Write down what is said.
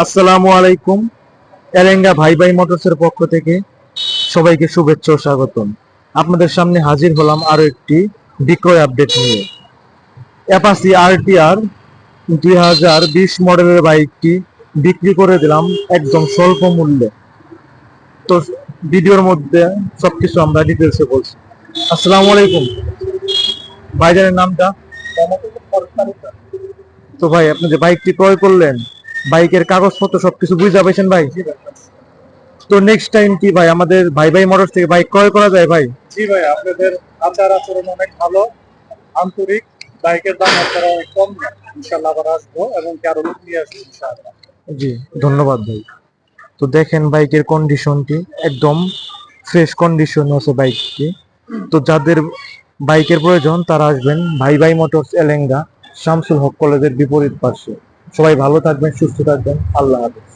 আসসালামু আলাইকুম। এলেঙ্গা ভাই ভাই মোটরসের পক্ষ থেকে সবাইকে শুভেচ্ছা ও স্বাগতম। আপনাদের সামনে হাজির হলাম আরো একটি বিক্রয় আপডেট নিয়ে। অ্যাপাচি আরটিআর 2020 মডেলের বাইকটি বিক্রি করে দিলাম একদম স্বল্প মূল্যে। তো ভিডিওর মধ্যে সবকিছু আমরা ডিটেলসে বলছি। আসসালামু আলাইকুম। ভাইজানের নামটা? তো ভাই, আপনি যে বাইকটি ক্রয় করলেন, বাইকের কাগজপত্র সবকিছু বুঝে পাইছেন ভাই? তো নেক্সট টাইম কি ভাই আমাদের ভাই ভাই মোটরস থেকে বাইক ক্রয় করা যায় ভাই? জি ভাই, আপনাদের আচার আচরণ অনেক ভালো, আন্তরিক। বাইকের দাম আপনারা অনেক কম নেন। ইনশাল্লাহ আবার আসবো এবং কি আরো লোক নিয়ে আসবো ইনশাআল্লাহ। জি, ধন্যবাদ ভাই। তো দেখেন বাইকের কন্ডিশনটি একদম ফ্রেশ কন্ডিশন আছে বাইকটি। তো যাদের বাইকের প্রয়োজন তারা আসবেন ভাই ভাই মোটরস এলেঙ্গা, শামসুল হক কলেজের বিপরীত পাশে। সবাই ভালো থাকবেন, সুস্থ থাকবেন, আল্লাহ হাফেজ।